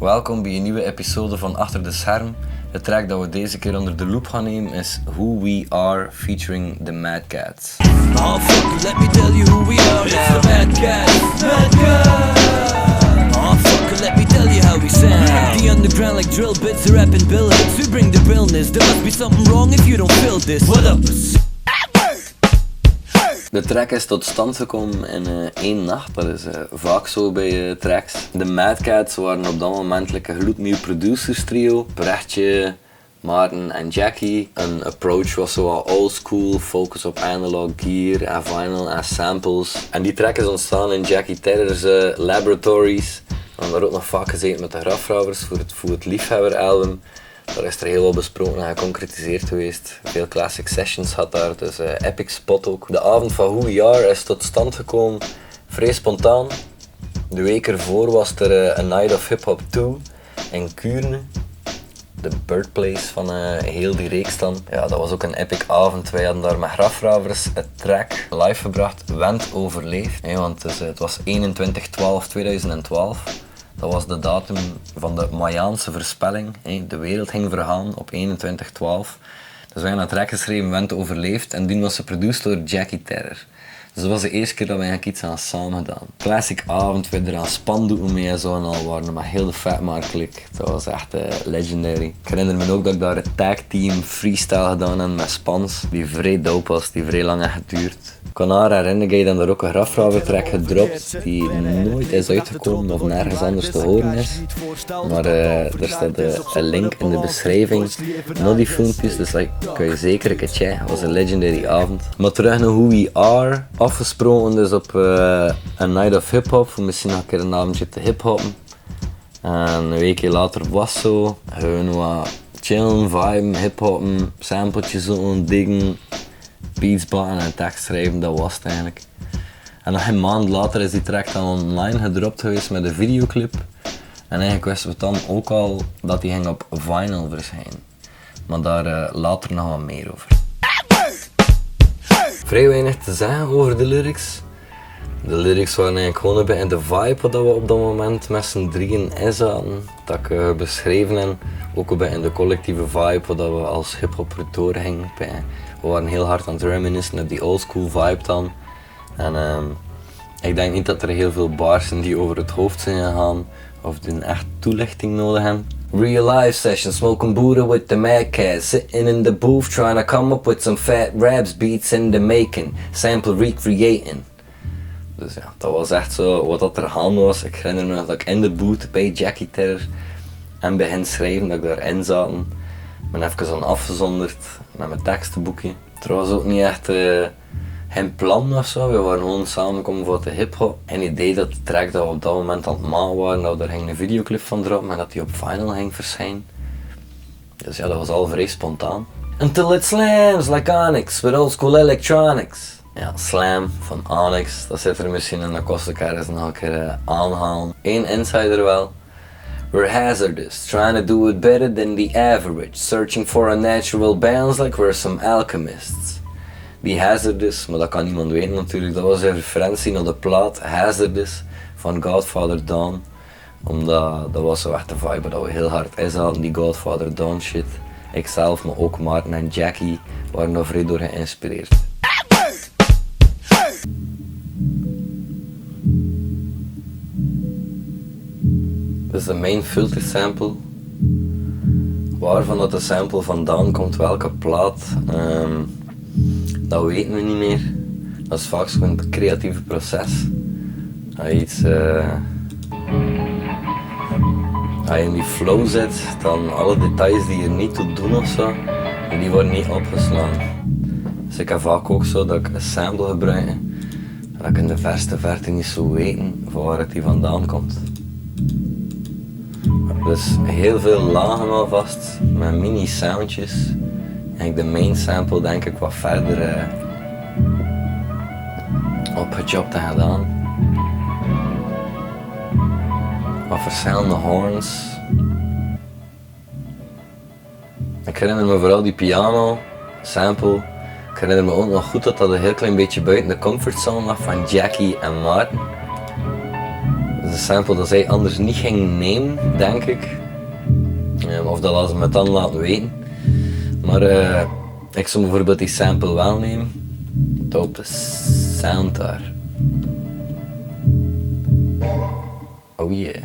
Welkom bij een nieuwe episode van Achter de Scherm. De track dat we deze keer onder de loep gaan nemen is Who We Are featuring The Mad Cats. Oh fuck, let me tell you who we are. It's the Mad Cats. Mad Cats. Oh fuck, let me tell you how we sound. The underground like drill bits, the rapping bill hits. We bring the realness. There must be something wrong if you don't feel this. What up? De track is tot stand gekomen in één nacht, dat is vaak zo bij tracks. De Mad Cats waren op dat moment een gloednieuw producers trio. Brechtje, Maarten en Jackie. Een approach was zo old school, focus op analog gear en vinyl en samples. En die track is ontstaan in Jackie Terror's laboratories. We hebben daar ook nog vaak gezeten met de Grafvrouwers voor het liefhebberalbum. Daar is er heel wat besproken en geconcretiseerd geweest. Veel classic sessions had daar, dus epic spot ook. De avond van Who We Are is tot stand gekomen vrij spontaan. De week ervoor was er A Night of Hip Hop 2 in Kuurne. De birthplace van heel die reeks dan. Ja, dat was ook een epic avond. Wij hadden daar met Grafvrouwers een track live gebracht, Wend overleefd. Nee, want het was 21/12/2012. Dat was de datum van de Mayaanse voorspelling. De wereld ging vergaan op 21/12. Dus wij hebben een track geschreven, Wend overleefd. En die was geproduceerd door Jackie Terror. Dus dat was de eerste keer dat wij iets aan samen gedaan. Classic avond, we er aan spandoeken mee en zo en al waren, maar heel de Fatmar klik. Dat was echt legendary. Ik herinner me ook dat ik daar een tag team freestyle gedaan heb met Spans. Die vrij dope was, die vrij lang heeft geduurd. Ik kan haar herinneren, ik heb dan ook een Grafvrouwer track gedropt die nooit is uitgekomen of nergens anders te horen is. Maar er staat een link in de beschrijving naar die filmpjes, dus kun je zeker een keer checken. Het was een legendary avond. Maar terug naar Who We Are. Afgesproken dus op A Night of Hip Hop, voor misschien nog een keer een avondje te hiphoppen. En een weekje later was zo. Gewoon wat chillen, viben, hiphoppen, sampletjes zo'n dingen, beats bakken en tekst schrijven, dat was het eigenlijk. En nog een maand later is die track dan online gedropt geweest met een videoclip. En eigenlijk wisten we dan ook al dat die ging op vinyl verschijnen. Maar daar later nog wat meer over. Vrij weinig te zeggen over de lyrics. De lyrics waren eigenlijk gewoon een beetje de vibe wat we op dat moment met z'n drieën in zaten. Dat ik beschreven heb. Ook een beetje de collectieve vibe wat we als hip-hop door gingen. We waren heel hard aan het reminiscen op die oldschool vibe dan. En ik denk niet dat er heel veel bars zijn die over het hoofd zijn gegaan of die een echt toelichting nodig hebben. Real life session, smoking Buddha with the Mad Cats, sitting in the booth trying to come up with some fat raps, beats in the making, sample recreating. Dus ja, dat was echt zo wat dat er aan was. Ik herinner me nog dat ik in de booth bij Jackie Terror en bij hen schrijven, dat ik daarin zat. Ik ben even aan afgezonderd met mijn tekstenboekje. Er was ook niet echt geen plan of zo, we waren gewoon samengekomen voor de hip-hop. En idee dat de track dat we op dat moment aan het maken waren, dat we daar ging een videoclip van droppen en dat die op vinyl ging verschijnen. Dus ja, dat was al vrij spontaan. Until it slams like Onyx with old school electronics. Ja, Slam van Onyx, dat zit er misschien in, dat kost ik ergens nog een keer aanhalen. Eén insider wel. We're hazardous, trying to do it better than the average, searching for a natural balance like we're some alchemists. Die Hazardous, maar dat kan niemand weten natuurlijk, dat was een referentie naar de plaat Hazardous van Godfather Dawn. Omdat dat was zo echt de vibe dat we heel hard in hadden, die Godfather Dawn shit. Ikzelf, maar ook Maarten en Jackie waren daar vrij door geïnspireerd. Dus de main filter sample, waarvan dat de sample vandaan komt, welke plaat, dat weten we niet meer. Dat is vaak zo'n creatieve proces. Als je in die flow zit, dan alle details die je niet toe doen ofzo, die worden niet opgeslagen. Dus ik heb vaak ook zo dat ik een sample gebruik en dat ik in de verste verte niet zo weten van waar het die vandaan komt. Dus heel veel lagen alvast, met mini soundjes. En de main sample denk ik wat verder opgechopt en gedaan. Wat verschillende horns. Ik herinner me vooral die piano sample. Ik herinner me ook nog goed dat dat een heel klein beetje buiten de comfortzone lag van Jackie en Maarten. een sample dat zij anders niet ging nemen, denk ik. Of dat laten ze me dan laten weten. Maar ik zou bijvoorbeeld die sample wel nemen. Op de sound daar. Oh yeah.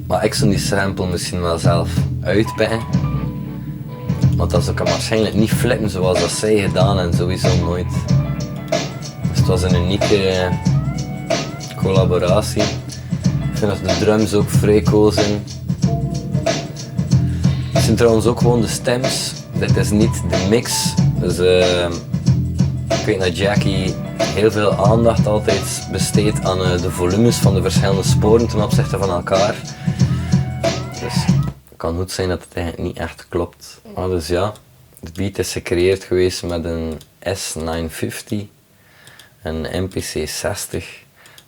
Maar ik zou die sample misschien wel zelf uitpikken. Want dat zou ik hem waarschijnlijk niet flippen zoals dat zij gedaan en sowieso nooit. Dus het was een unieke collaboratie. Ik vind dat de drums ook vrij cool zijn. Het zijn trouwens ook gewoon de stems. Dit is niet de mix. Dus ik weet dat Jackie heel veel aandacht altijd besteedt aan de volumes van de verschillende sporen ten opzichte van elkaar. Dus het kan goed zijn dat het eigenlijk niet echt klopt. Maar dus ja, de beat is gecreëerd geweest met een S950, een MPC 60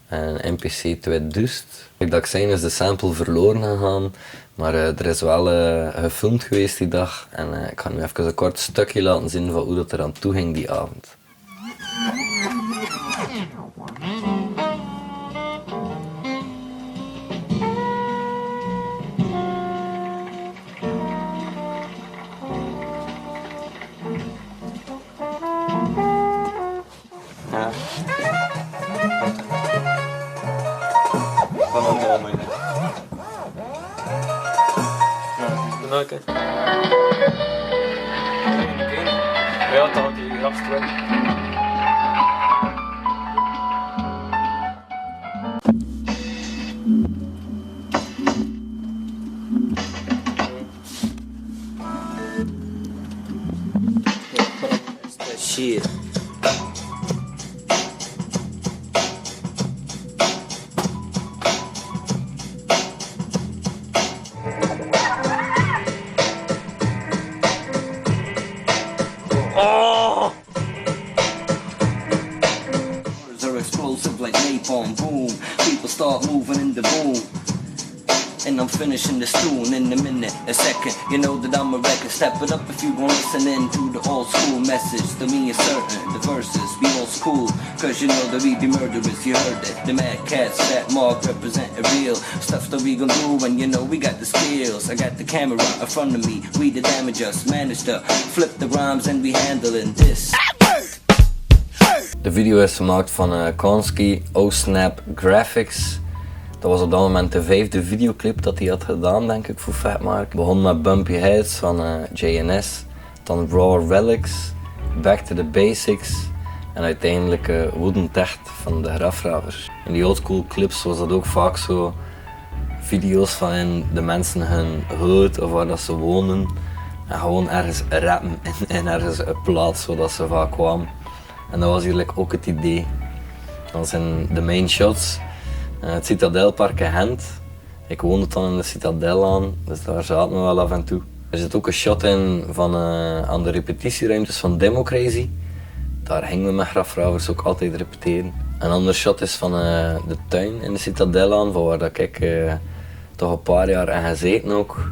en een MPC 2000. Dat ik zei is de sample verloren gegaan, maar er is wel gefilmd geweest die dag en ik ga nu even een kort stukje laten zien van hoe dat er aan toe ging die avond. Oké. Ja, dan die rapst wel. Shit. Are explosive like napalm, boom. People start moving in the boom. And I'm finishing this tune in a minute, a second. You know that I'm a record. Step it up if you gon' listen in to the old school message. To me it's certain, the verses be old school. Cause you know that we be murderers, you heard it. The mad cats, fat mark represent real stuff that we gon' do. And you know we got the skills. I got the camera in front of me. We the damagers, managed to flip the rhymes and we handling this. De video is gemaakt van Konski, O-Snap Graphics. Dat was op dat moment de 5e videoclip dat hij had gedaan, denk ik, voor Fatmark. Het begon met Bumpy Heads van JNS, dan Raw Relics, Back to the Basics en uiteindelijk Wooden Techt van de Grafravers. In die oldschool clips was dat ook vaak zo video's van de mensen hun hood of waar dat ze woonden. En gewoon ergens rappen in ergens een plaats zodat ze vaak kwamen. En dat was eigenlijk ook het idee. Dat zijn de main shots. Het Citadelpark in Gent. Ik woonde dan in de Citadel aan, dus daar zaten we wel af en toe. Er zit ook een shot in van, aan de repetitieruimtes van Democrazy. Daar gingen we met Grafravers ook altijd repeteren. Een ander shot is van de tuin in de Citadel aan, van waar dat ik toch een paar jaar in gezeten ook.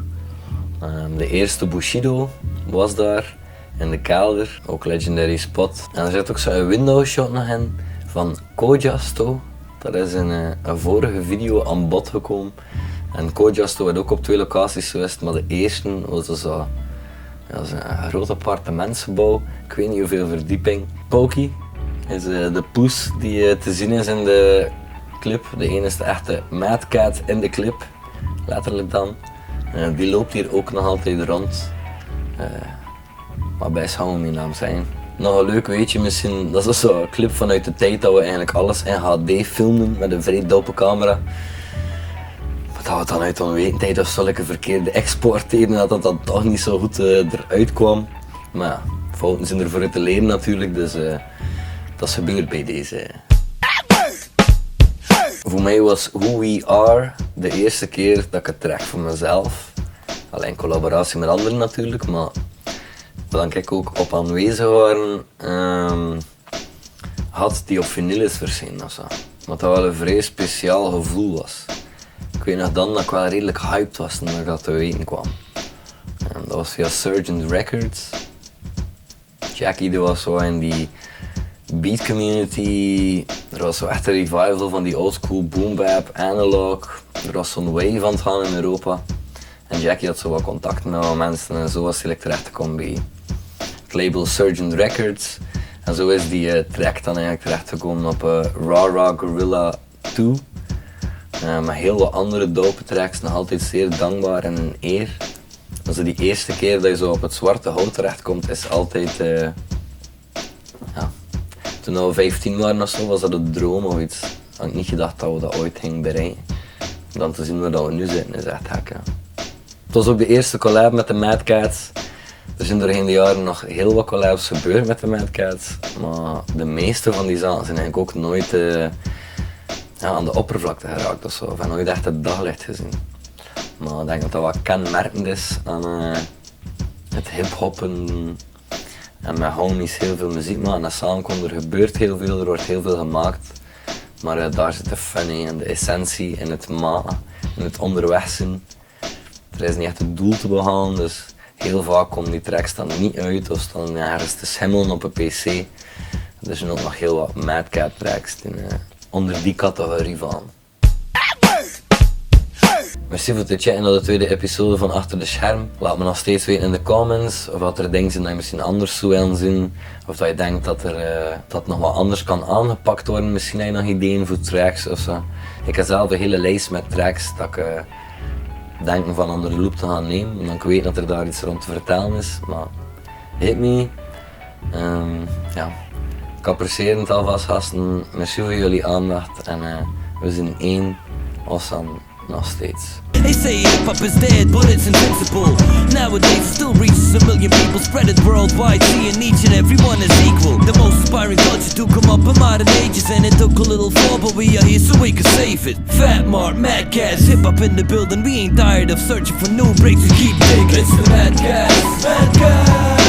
De eerste Bushido was daar, in de kelder, ook legendary spot. En er zit ook zo'n window shot nog in van Kojasto. Dat is in een vorige video aan bod gekomen. En Kojasto werd ook op 2 locaties geweest, maar de eerste was dus een groot appartementsgebouw. Ik weet niet hoeveel verdieping. Pokey is de poes die te zien is in de clip. De enige echte Mad Cat in de clip, letterlijk dan. Die loopt hier ook nog altijd rond. Maar bij zou mijn naam zijn. Nog een leuk weetje misschien, dat is zo'n clip vanuit de tijd dat we eigenlijk alles in HD filmden met een vrij dope camera. Maar dat we dan uit onwetendheid of zulke verkeerde export deden, dat dan toch niet zo goed eruit kwam. Maar ja, fouten zijn er voor te leren natuurlijk, dus dat is gebeurd bij deze. Voor mij was Who We Are de eerste keer dat ik het trek voor mezelf. Alleen in collaboratie met anderen natuurlijk, maar dat ik ook op aanwezig waren, had die op vinyl is verschenen ofzo. Wat dat wel een vrij speciaal gevoel was. Ik weet nog dan dat ik wel redelijk hyped was toen ik dat te weten kwam. Dat was via Surgeon Records. Jackie die was zo in beat community. Er was zo echt een revival van die oldschool boom bap, analog. Er was zo'n wave aan het gaan in Europa. En Jackie had zo wat contact met wat mensen en zo was hij terecht gekomen bij het label Surgeon Records. En zo is die track dan eigenlijk terechtgekomen op Raw Raw Gorilla 2. Met heel wat andere dope tracks, nog altijd zeer dankbaar en een eer. Also die eerste keer dat je zo op het zwarte hout terechtkomt is altijd... ja. Toen we 15 waren of zo was dat een droom of iets. Ik had niet gedacht dat we dat ooit gingen bereiken. Dan te zien waar dat we nu zitten is echt gek. Ja. Het was ook de eerste collab met de Mad Cats. Er zijn doorheen de jaren nog heel wat collabs gebeurd met de Mad Cats. Maar de meeste van die zaken zijn eigenlijk ook nooit aan de oppervlakte geraakt of zo. Of nooit echt het daglicht gezien. Maar ik denk dat dat wat kenmerkend is aan het hip-hoppen. En met homies heel veel muziek maken en samenkomen. Er gebeurt heel veel, er wordt heel veel gemaakt. Maar daar zit de fun in en de essentie in het maken, in het onderweg zijn. Er is niet echt het doel te behalen, dus heel vaak komen die tracks dan niet uit of staan ergens te schimmelen op een pc. Er zijn ook nog heel wat Mad Cat tracks onder die categorie van. Merci voor het checken naar de tweede episode van Achter de Scherm. Laat me nog steeds weten in de comments of wat er dingen zijn dat je misschien anders zou willen zien. Of dat je denkt dat nog wat anders kan aangepakt worden. Misschien heb je nog ideeën voor tracks of zo. Ik heb zelf een hele lijst met tracks dat ik denk van onder de loep te gaan nemen. Omdat ik weet dat er daar iets rond te vertellen is. Maar hit me. Ja. Ik apprecieer het alvast gasten. Merci voor jullie aandacht. En we zijn één. Awesome. Nog steeds. They say hip-hop is dead, but it's invincible. Nowadays it still reaches a million people spread it worldwide, seeing each and everyone is equal. The most inspiring culture to come up in modern ages, and it took a little fall, but we are here so we can save it. Fat Mark, Mad Cats, hip-hop in the building. We ain't tired of searching for new breaks, we keep digging. It's the Mad Cats, Mad Cats.